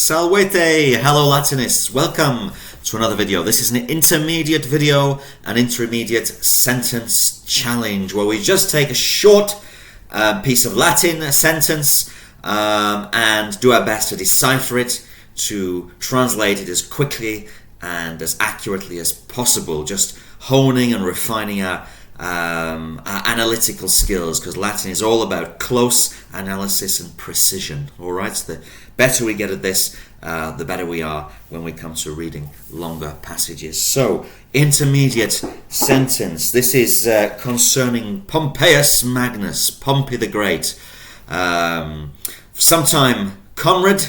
Salvete! Hello Latinists, welcome to another video. This is an intermediate video, an intermediate sentence challenge where we just take a short piece of Latin sentence and do our best to decipher it, to translate it as quickly and as accurately as possible, just honing and refining our analytical skills, because Latin is all about close analysis and precision. Alright, so the better we get at this, the better we are when we come to reading longer passages. So, intermediate sentence. This is concerning Pompeuis Magnus, Pompey the Great. Sometime comrade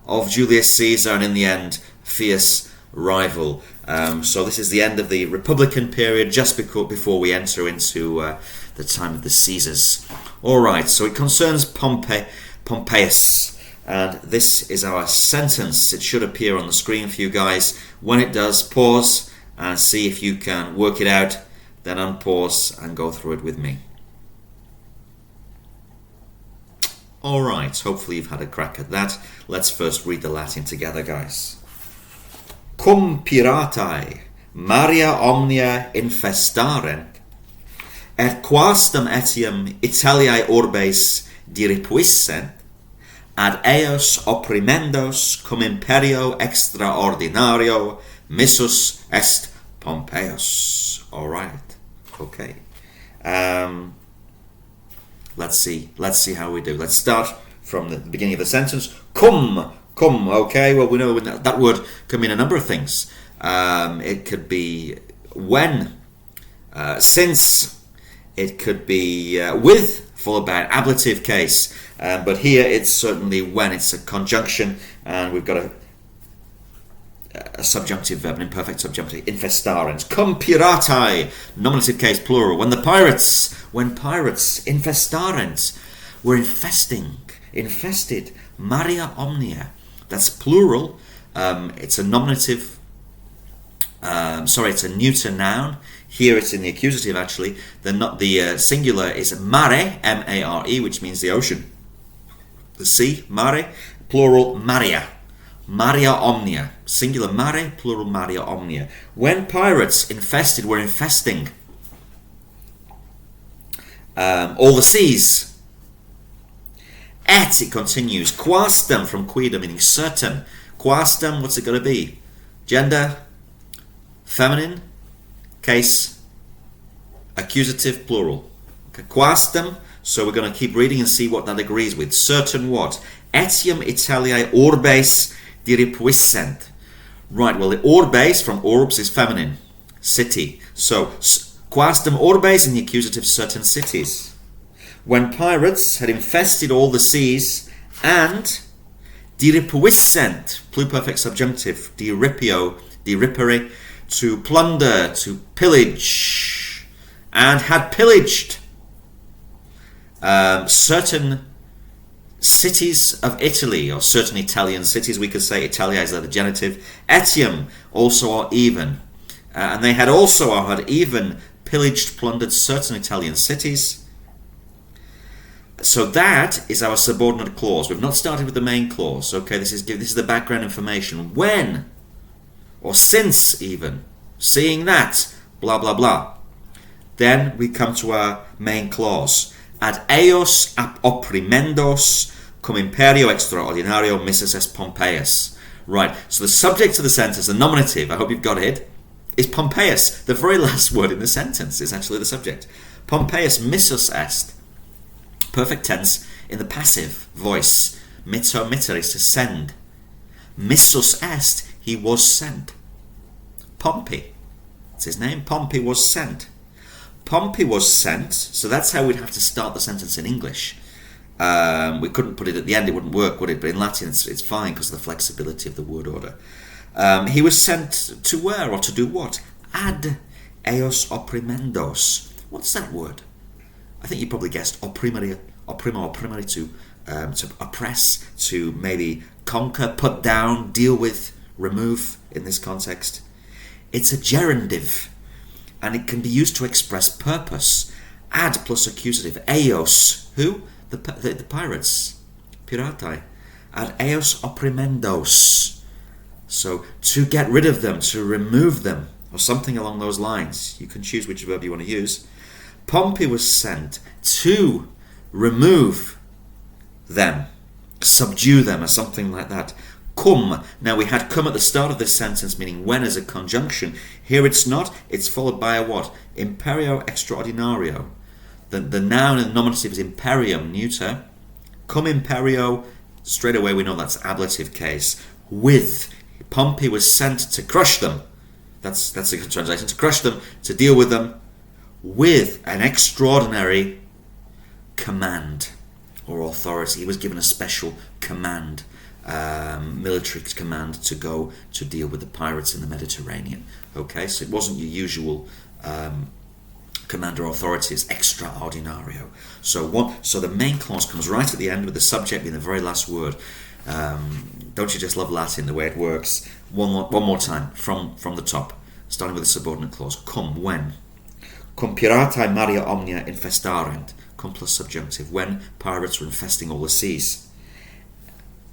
of Julius Caesar, and in the end, fierce rival. So this is the end of the Republican period, just before we enter into the time of the Caesars. Alright, so it concerns Pompeius, and this is our sentence. It should appear on the screen for you guys. When it does, pause and see if you can work it out, then unpause and go through it with me. Alright, hopefully you've had a crack at that. Let's first read the Latin together, guys. Cum piratae Maria omnia infestarent, et quastem etiam Italiae urbes diripuissent, ad eos opprimendos cum imperio extraordinario missus est Pompeius. All right, okay. Let's see how we do. Let's start from the beginning of the sentence. Cum, okay. Well, we know that word can mean a number of things. It could be when, since. It could be with, followed by an ablative case. But here it's certainly when. It's a conjunction, and we've got a subjunctive verb, an imperfect subjunctive, infestarent. Cum piratae, nominative case, plural. When pirates infestarent, we're infested. Maria omnia, that's plural. It's a nominative. It's a neuter noun. Here it's in the accusative, actually. The singular is mare, M-A-R-E, which means the ocean. The sea, mare. Plural, Maria. Maria omnia. Singular mare, plural Maria omnia. When pirates infested, we're infesting all the seas. Et, it continues. Quastem, from quidem, meaning certain. Quastem, what's it going to be? Gender, feminine, case, accusative, plural. Okay. Quastem, so we're going to keep reading and see what that agrees with. Certain what? Etiam Italiae urbes diripuissent. Right, well the urbes from urbs is feminine, city. So, quastem urbes in the accusative, certain cities. When pirates had infested all the seas, and diripuissent, pluperfect subjunctive, diripere, to plunder, to pillage, and had pillaged certain cities of Italy, or certain Italian cities, we could say. Italia is the genitive. Etiam, also or even. And they had also or had even pillaged, plundered certain Italian cities. So that is our subordinate clause. We've not started with the main clause. Okay, this is the background information. When, or since even, seeing that, blah blah blah. Then we come to our main clause. Ad eos opprimendos cum imperio extraordinario missus est Pompeius. Right, so the subject of the sentence, the nominative, I hope you've got it, is Pompeius. The very last word in the sentence is actually the subject. Pompeius missus est. Perfect tense in the passive voice. Mitto mitter is to send. Missus est, he was sent. Pompey, that's his name. Pompey was sent. Pompey was sent, so that's how we'd have to start the sentence in English. We couldn't put it at the end, it wouldn't work, would it? But in Latin it's fine because of the flexibility of the word order. He was sent to where, or to do what? Ad eos opprimendos. What's that word? I think you probably guessed opprimere to oppress, to maybe conquer, put down, deal with, remove in this context. It's a gerundive, and it can be used to express purpose. Ad plus accusative. Eos, who? The pirates. Piratae. ad eos opprimendos. So, to get rid of them, to remove them, or something along those lines. You can choose which verb you want to use. Pompey was sent to remove them, subdue them, or something like that. Cum. Now we had cum at the start of this sentence, meaning when as a conjunction. Here it's not. It's followed by a what? Imperio extraordinario. The noun and nominative is imperium, neuter. Cum imperio, straight away we know that's ablative case. With. Pompey was sent to crush them. That's a good translation. To crush them, to deal with them, with an extraordinary command or authority. He was given a special command, military command, to go to deal with the pirates in the Mediterranean. Okay, so it wasn't your usual command or authority. It's extraordinario. So the main clause comes right at the end with the subject being the very last word. Don't you just love Latin, the way it works? One more time from the top, starting with the subordinate clause. Cum, when. Cum piratae maria omnia infestarent. Cum plus subjunctive. When pirates were infesting all the seas.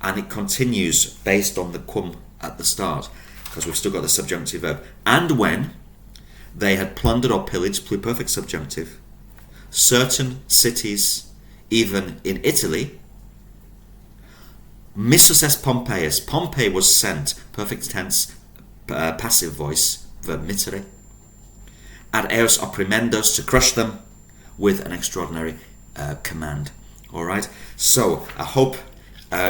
And it continues based on the cum at the start, because we've still got the subjunctive verb. And when they had plundered or pillaged, pluperfect subjunctive, certain cities, even in Italy. Missus est Pompeius. Pompey was sent, perfect tense, passive voice, verb mittere, ad eos opprimendos, to crush them, with an extraordinary command. Alright, so I hope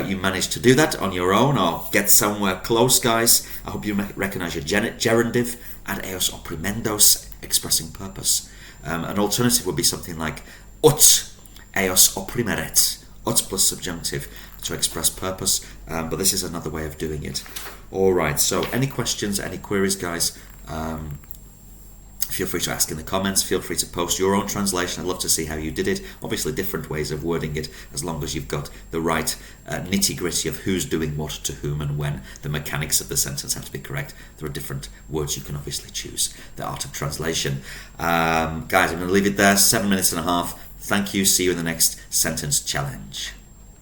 you managed to do that on your own, or get somewhere close, guys. I hope you recognize your gerundive, ad eos opprimendos, expressing purpose. An alternative would be something like ut eos opprimeret, ut plus subjunctive, to express purpose, but this is another way of doing it. Alright, so any questions, any queries, guys, feel free to ask in the comments, feel free to post your own translation. I'd love to see how you did it. Obviously different ways of wording it, as long as you've got the right nitty-gritty of who's doing what to whom and when. The mechanics of the sentence have to be correct. There are different words you can obviously choose. The art of translation. Guys, I'm going to leave it there, 7 minutes and a half. Thank you, see you in the next sentence challenge.